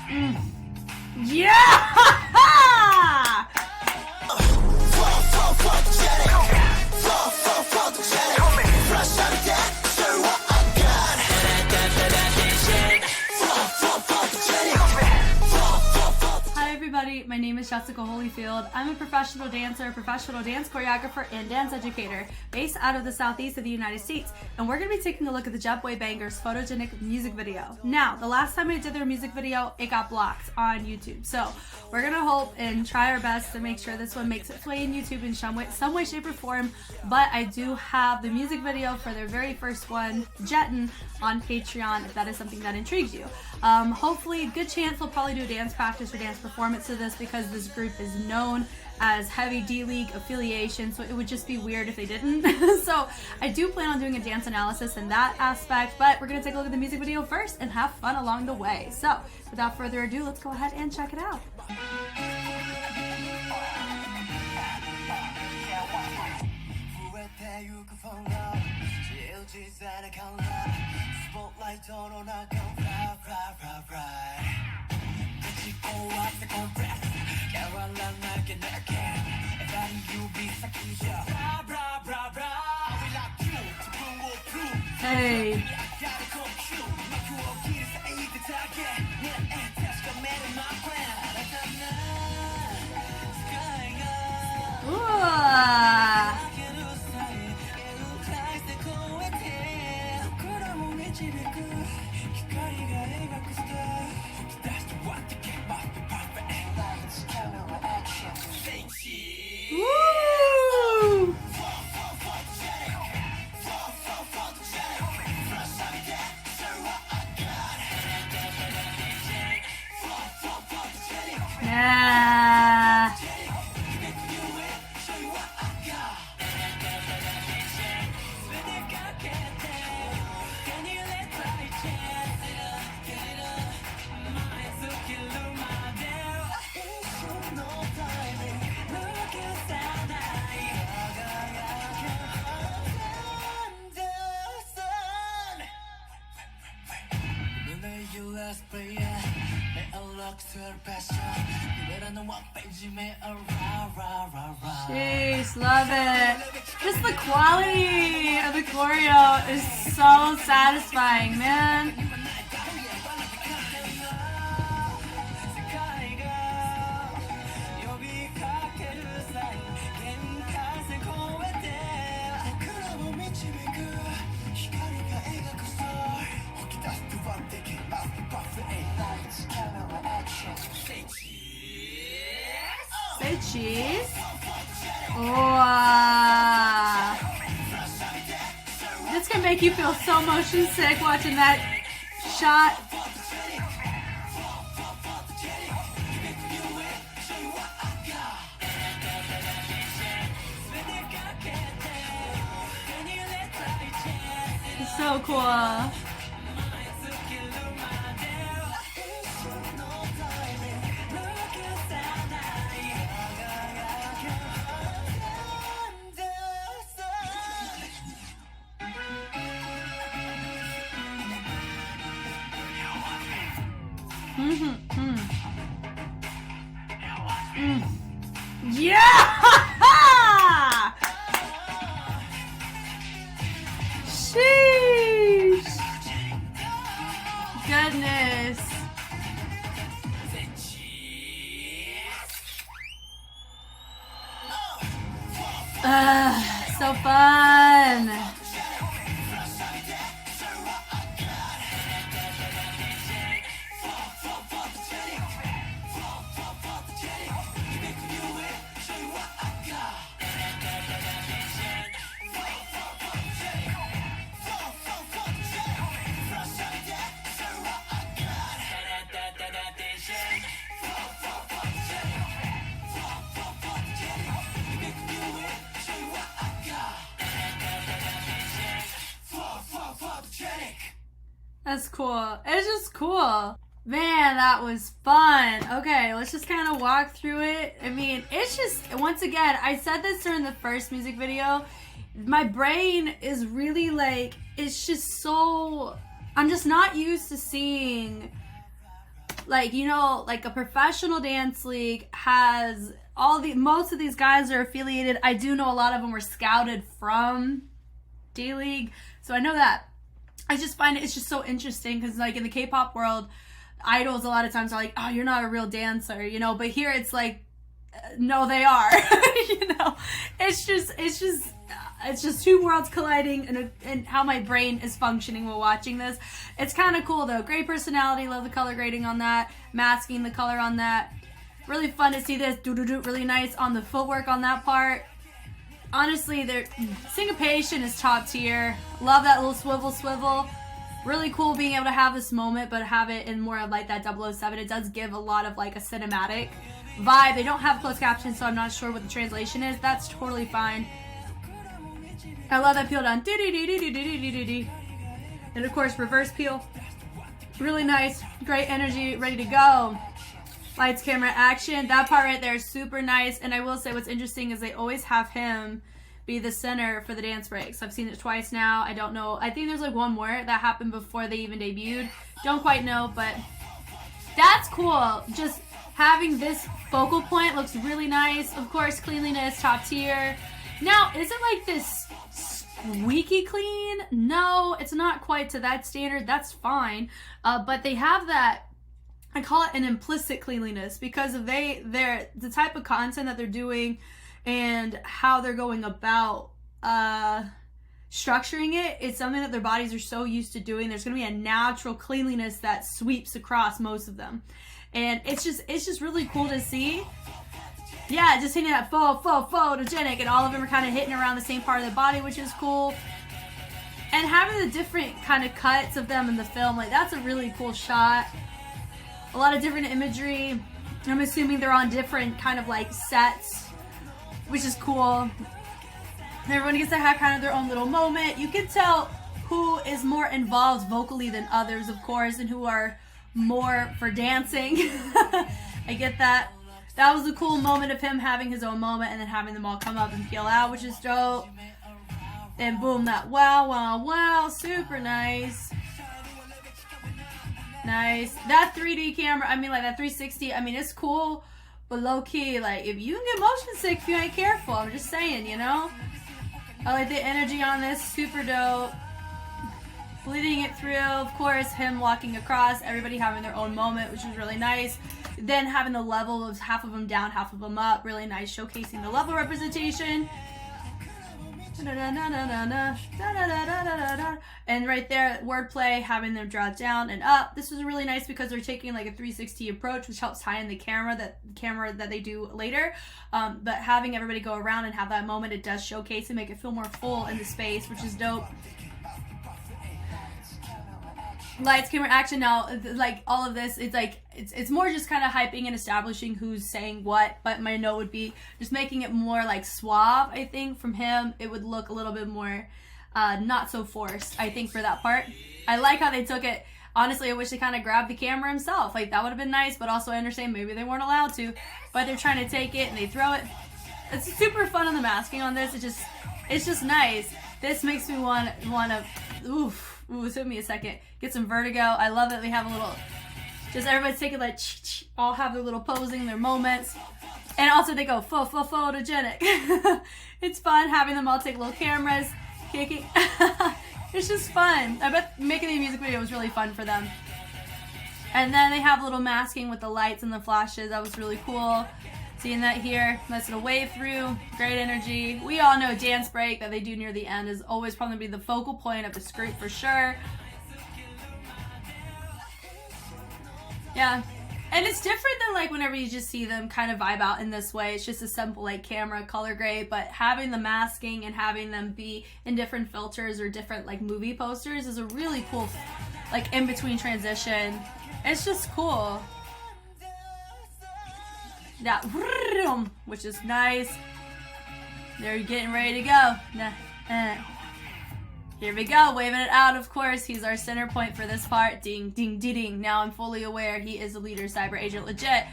Yeah! Hi everybody, my name is Jessica Holyfield. I'm a professional dancer, professional dance choreographer, and dance educator based out of the southeast of the United States. And we're going to be taking a look at the Jetboy BANGERZ photogenic music video. Now, the last time I did their music video, it got blocked on YouTube. So we're going to hope and try our best to make sure this one makes its way in YouTube in some way, shape, or form. But I do have the music video for their very first one, Jettin', on Patreon if that is something that intrigues you. Hopefully, good chance we'll probably do a dance practice or dance performance to this because this group is known as heavy D-League affiliation, so it would just be weird if they didn't. So I do plan on doing a dance analysis in that aspect, but we're gonna take a look at the music video first and have fun along the way. So without further ado, let's go ahead and check it out. Hey. Woo! Yeah. Jeez, love it. Just the quality of the choreo is so satisfying, man. Say cheese. Wow. This can make you feel so motion sick watching that shot. It's so cool. Yeah! Sheesh! Goodness. So fun. That's cool. It's just cool. Man, that was fun. Okay, let's just kind of walk through it. I mean, it's just, once again, I said this during the first music video. My brain is really like, it's just so, I'm just not used to seeing like, you know, like a professional dance league has most of these guys are affiliated. I do know a lot of them were scouted from D-League, so I know that. I just find it's just so interesting because, like, in the K-pop world, idols a lot of times are like, oh, you're not a real dancer, you know, but here it's like, no, they are. You know, it's just two worlds colliding, and how my brain is functioning while watching this. It's kind of cool though. Great personality, love the color grading on that, masking the color on that. Really fun to see this. Really nice on the footwork on that part. Honestly, their syncopation is top tier. Love that little swivel. Really cool being able to have this moment, but have it in more of like that 007. It does give a lot of like a cinematic vibe. They don't have closed captions, so I'm not sure what the translation is. That's totally fine. I love that peel down. And of course, reverse peel. Really nice. Great energy. Ready to go. Lights, camera, action. That part right there is super nice. And I will say what's interesting is they always have him be the center for the dance breaks. I've seen it twice now. I don't know. I think there's like one more that happened before they even debuted. Don't quite know, but that's cool. Just having this focal point looks really nice. Of course, cleanliness, top tier. Now, is it like this squeaky clean? No, it's not quite to that standard. That's fine. But they have that, I call it an implicit cleanliness, because of the type of content that they're doing and how they're going about structuring it. It's something that their bodies are so used to doing. There's going to be a natural cleanliness that sweeps across most of them, and it's just really cool to see. Yeah, just hitting that photogenic, and all of them are kind of hitting around the same part of the body, which is cool. And having the different kind of cuts of them in the film, like, that's a really cool shot. A lot of different imagery. I'm assuming they're on different kind of like sets, which is cool. Everyone gets to have kind of their own little moment. You can tell who is more involved vocally than others, of course, and who are more for dancing. I get that. That was a cool moment of him having his own moment and then having them all come up and peel out, which is dope. And boom, that wow, super nice. Nice. That 3D camera, I mean, like that 360, I mean, it's cool, but low key, like, if you can get motion sick if you ain't careful, I'm just saying, you know? I like the energy on this, super dope. Bleeding it through, of course, him walking across, everybody having their own moment, which was really nice. Then having the level of half of them down, half of them up, really nice, showcasing the level representation. And right there, wordplay, having them draw down and up. This was really nice because they're taking like a 360 approach, which helps tie in the camera that they do later. But having everybody go around and have that moment, it does showcase and make it feel more full in the space, which is dope. Lights, camera, action. Now, like, all of this, it's like, it's more just kind of hyping and establishing who's saying what, but my note would be just making it more like suave. I think from him it would look a little bit more not so forced, I think, for that part. I like how they took it. Honestly, I wish they kind of grabbed the camera himself. Like, that would have been nice, but also I understand maybe they weren't allowed to, but they're trying to take it and they throw it. It's super fun on the masking on this. It's just nice. This makes me want to Ooh, it took me a second. Get some vertigo. I love that they have a little, just everybody's taking like, all have their little posing, their moments. And also they go photogenic. It's fun having them all take little cameras, kicking. It's just fun. I bet making the music video was really fun for them. And then they have a little masking with the lights and the flashes. That was really cool. Seeing that here, nice little wave through, great energy. We all know dance break that they do near the end is always probably be the focal point of the script for sure. Yeah, and it's different than like whenever you just see them kind of vibe out in this way. It's just a simple like camera, color grade, but having the masking and having them be in different filters or different like movie posters is a really cool like in-between transition. It's just cool. That which is nice. They're getting ready to go. Here we go, waving it out, of course. He's our center point for this part. Ding, ding, ding, ding. Now I'm fully aware he is a leader, cyber agent legit.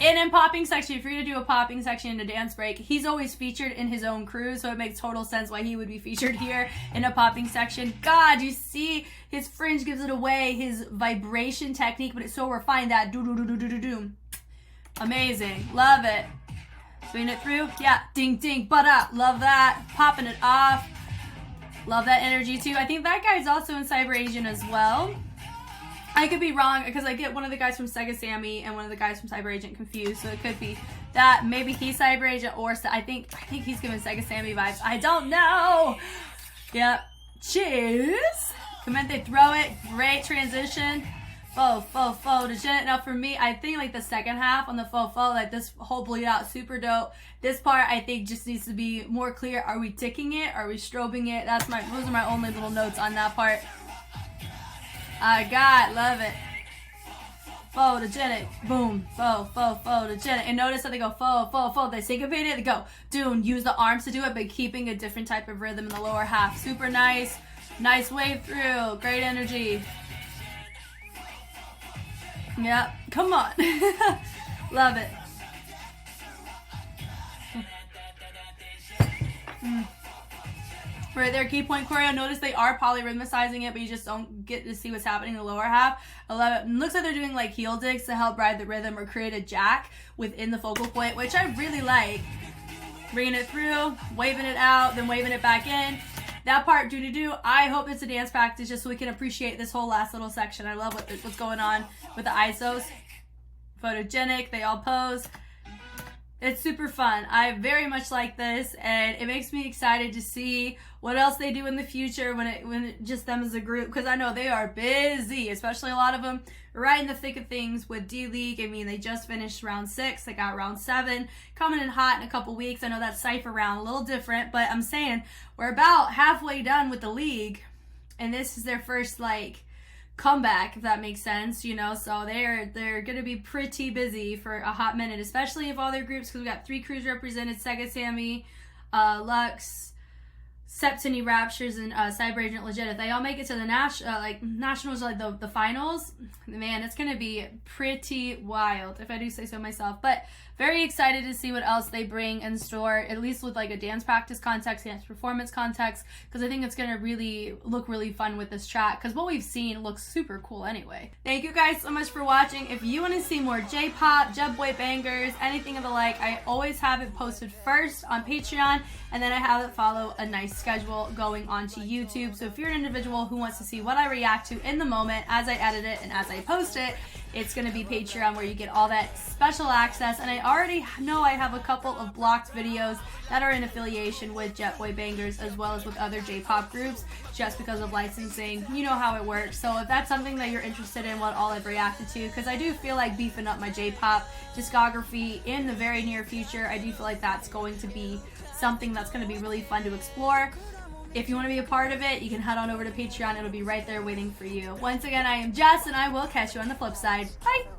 And in popping section, if you're gonna do a popping section in a dance break, he's always featured in his own crew, so it makes total sense why he would be featured here in a popping section. God, you see his fringe gives it away, his vibration technique, but it's so refined that do-do-do-do-do-do-do. Amazing, love it. Swing it through, yeah, ding ding, but up, love that. Popping it off, love that energy too. I think that guy's also in Cyber Asian as well. I could be wrong because I get one of the guys from Sega Sammy and one of the guys from Cyber Agent confused, so it could be that. Maybe he's Cyber Agent or I think he's giving Sega Sammy vibes. I don't know. Yep. Cheers. Comment they throw it. Great transition. Photogenic. Now for me, I think like the second half on the like this whole bleed out, super dope. This part I think just needs to be more clear. Are we ticking it? Are we strobing it? Those are my only little notes on that part. Love it. Photogenic, boom, photogenic. And notice that they go they syncopate it, they go, Dune, use the arms to do it, but keeping a different type of rhythm in the lower half. Super nice, nice wave through, great energy. Yep, come on. Love it. Right there, key point choreo. Notice they are polyrhythmicizing it, but you just don't get to see what's happening in the lower half. I love it. It looks like they're doing like heel digs to help ride the rhythm or create a jack within the focal point, which I really like. Bringing it through, waving it out, then waving it back in. That part, do-do-do. I hope it's a dance practice just so we can appreciate this whole last little section. I love what's going on with the ISOs. Photogenic, they all pose. It's super fun. I very much like this, and it makes me excited to see what else they do in the future when it just them as a group, because I know they are busy, especially a lot of them right in the thick of things with D-League. I mean, they just finished round 6. They got round 7 coming in hot in a couple weeks. I know that Cypher round a little different, but I'm saying we're about halfway done with the league, and this is their first like comeback, if that makes sense, you know, so they're gonna be pretty busy for a hot minute, especially if all their groups, because we got 3 crews represented: Sega Sammy, Lux, Septini Raptures, and Cyber Agent Legit. If they all make it to the nationals, like the finals, man, it's gonna be pretty wild, if I do say so myself. But very excited to see what else they bring in store, at least with like a dance practice context, dance performance context, because I think it's gonna really look really fun with this track, because what we've seen looks super cool anyway. Thank you guys so much for watching. If you want to see more J-pop, Jebboy bangers, anything of the like, I always have it posted first on Patreon, and then I have it follow a nice schedule going onto YouTube. So if you're an individual who wants to see what I react to in the moment as I edit it and as I post it, it's going to be Patreon, where you get all that special access. And I already know I have a couple of blocked videos that are in affiliation with Jebboy Bangers as well as with other J-pop groups, just because of licensing. You know how it works. So if that's something that you're interested in, what all I've reacted to, because I do feel like beefing up my J-pop discography in the very near future, I do feel like that's going to be something that's going to be really fun to explore. If you want to be a part of it, you can head on over to Patreon. It'll be right there waiting for you. Once again, I am Jess, and I will catch you on the flip side. Bye!